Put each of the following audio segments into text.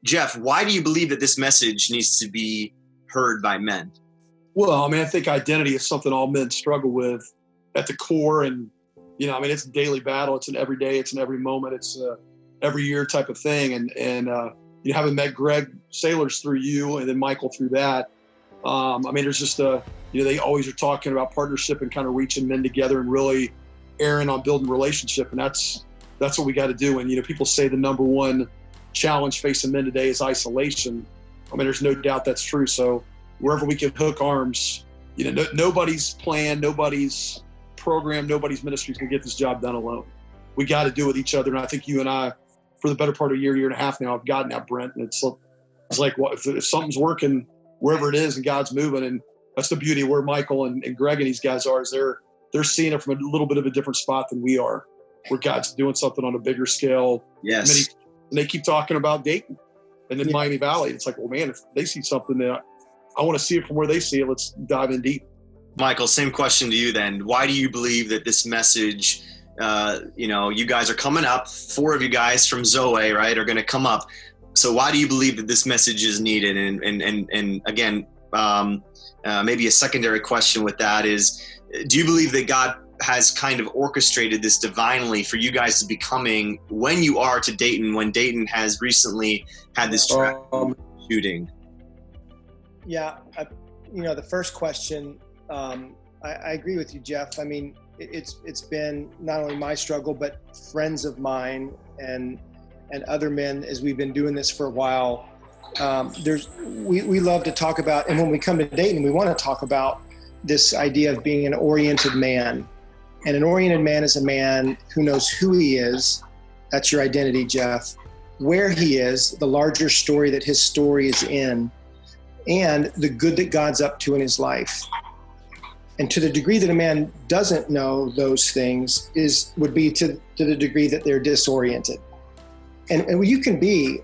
Jeff, why do you believe that this message needs to be heard by men? Well, I mean, I think identity is something all men struggle with at the core. And, it's a daily battle. It's an every day. It's an every moment. It's a every year type of thing. And having met Greg Sailors through you and then Michael through that, there's just they always are talking about partnership and kind of reaching men together and really erring on building relationship. And that's what we got to do. And, people say the number one challenge facing men today is isolation. There's no doubt that's true. So wherever we can hook arms, nobody's plan, nobody's program, nobody's ministry is going to get this job done alone. We got to do it with each other. And I think you and I, for the better part of a year and a half now, have gotten that, Brent. And it's like, well, if something's working wherever it is and God's moving, and that's the beauty of where Michael and Greg and these guys are, is they're seeing it from a little bit of a different spot than we are, where God's doing something on a bigger scale. Yes. And they keep talking about Dayton and then Miami Valley. It's like, well, man, if they see something that I want to see it from where they see it, let's dive in deep. Michael, same question to you then. Why do you believe that this message, you guys are coming up, 4 of you guys from Zoe, right, are going to come up. So why do you believe that this message is needed? And again, maybe a secondary question with that is, do you believe that God has kind of orchestrated this divinely for you guys to be coming when you are to Dayton, when Dayton has recently had this shooting? Yeah, the first question, I agree with you, Jeff. I mean, it's been not only my struggle, but friends of mine and other men as we've been doing this for a while. We love to talk about, and when we come to Dayton, we want to talk about this idea of being an oriented man. And an oriented man is a man who knows who he is. That's your identity, Jeff. Where he is, the larger story that his story is in, and the good that God's up to in his life. And to the degree that a man doesn't know those things would be to the degree that they're disoriented. And you can be,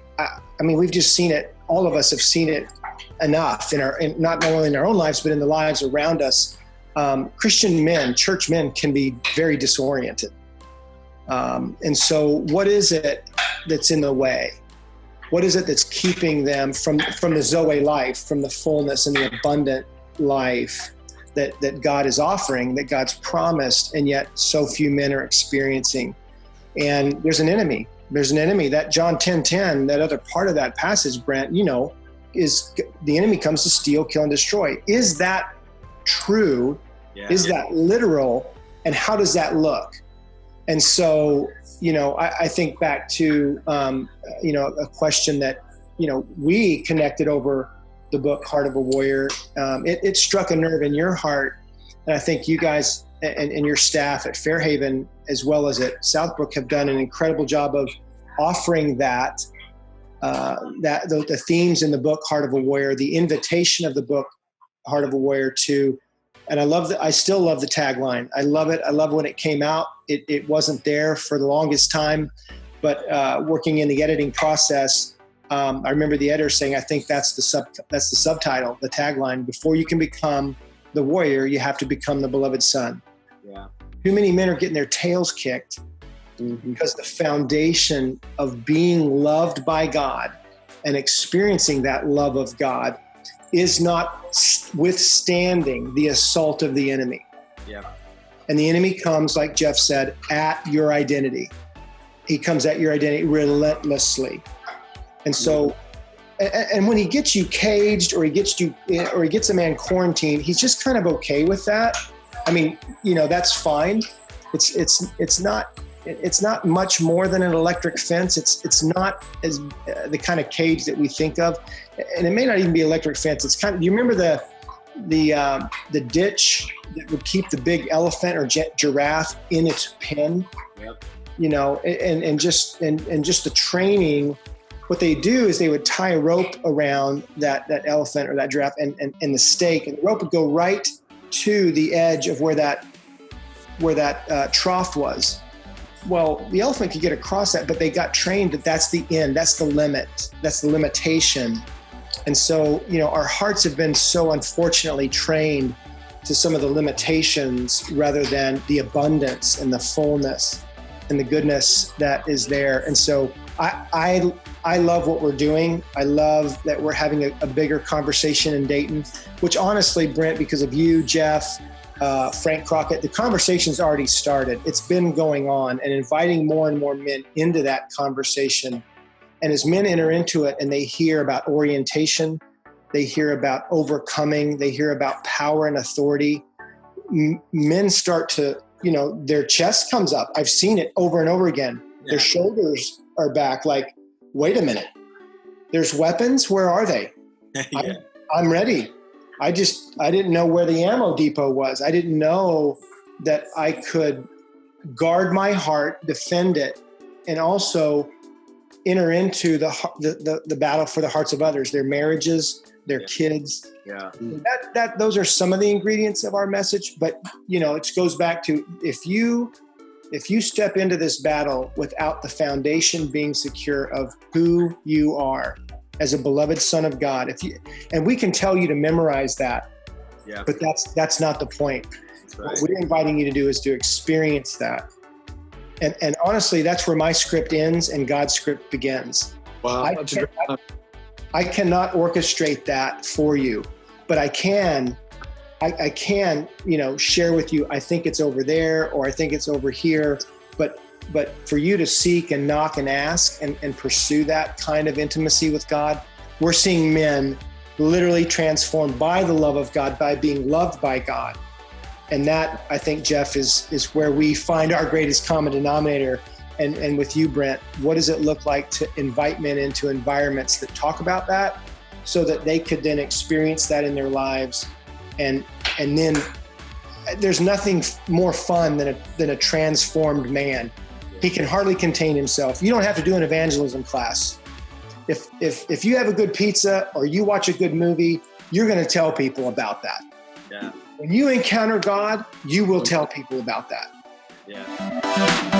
we've just seen it. All of us have seen it enough not only in our own lives, but in the lives around us. Christian men, church men can be very disoriented. And so what is it that's in the way? What is it that's keeping them from the Zoe life, from the fullness and the abundant life that God is offering, that God's promised, and yet so few men are experiencing? And there's an enemy. There's an enemy. That John 10:10, that other part of that passage, Brent, is the enemy comes to steal, kill, and destroy. Is that true? Yeah. Is that literal? And how does that look? And so, I think back to, a question that, we connected over the book, Heart of a Warrior. It struck a nerve in your heart. And I think you guys and your staff at Fairhaven, as well as at Southbrook, have done an incredible job of offering the themes in the book, Heart of a Warrior, the invitation of the book, Heart of a Warrior, and I still love the tagline. I love it. I love when it came out. It wasn't there for the longest time, but working in the editing process, I remember the editor saying, I think that's the subtitle, the tagline. Before you can become the warrior, you have to become the beloved son. Yeah. Too many men are getting their tails kicked because the foundation of being loved by God and experiencing that love of God is not withstanding the assault of the enemy. Yeah. And the enemy comes, like Jeff said, at your identity. He comes at your identity relentlessly. And so, and when he gets you caged or he gets a man quarantined, he's just kind of okay with that. That's fine. It's not much more than an electric fence. It's not as the kind of cage that we think of, and it may not even be electric fence. It's kind of, you remember the ditch that would keep the big elephant or giraffe in its pen? Yep. And just the training. What they do is they would tie a rope around that elephant or that giraffe and the stake, and the rope would go right to the edge of where that trough was. Well, the elephant could get across that, but they got trained that that's the end, that's the limit, that's the limitation. And so, our hearts have been so unfortunately trained to some of the limitations rather than the abundance and the fullness and the goodness that is there. And so I I love what we're doing. I love that we're having a bigger conversation in Dayton, which honestly, Brent, because of you, Jeff, Frank Crockett, the conversation's already started. It's been going on, and inviting more and more men into that conversation. And as men enter into it and they hear about orientation, they hear about overcoming, they hear about power and authority, men start to, their chest comes up. I've seen it over and over again. Yeah. Their shoulders are back like, wait a minute, there's weapons? Where are they? Yeah. I'm ready. I didn't know where the ammo depot was. I didn't know that I could guard my heart, defend it, and also enter into the battle for the hearts of others, their marriages, their kids. Yeah. Those are some of the ingredients of our message. But, it goes back to if you step into this battle without the foundation being secure of who you are as a beloved son of God, and we can tell you to memorize that, but that's not the point. Right. What we're inviting you to do is to experience that. And honestly, that's where my script ends and God's script begins. Wow. I cannot orchestrate that for you, but I can, share with you, I think it's over there, or I think it's over here, but for you to seek and knock and ask and pursue that kind of intimacy with God, we're seeing men literally transformed by the love of God, by being loved by God. And that, I think, Jeff, is where we find our greatest common denominator. And with you, Brent, what does it look like to invite men into environments that talk about that so that they could then experience that in their lives? And then there's nothing more fun than a transformed man. He can hardly contain himself. You don't have to do an evangelism class. If you have a good pizza or you watch a good movie, you're going to tell people about that. Yeah. When you encounter God, you will tell people about that. Yeah.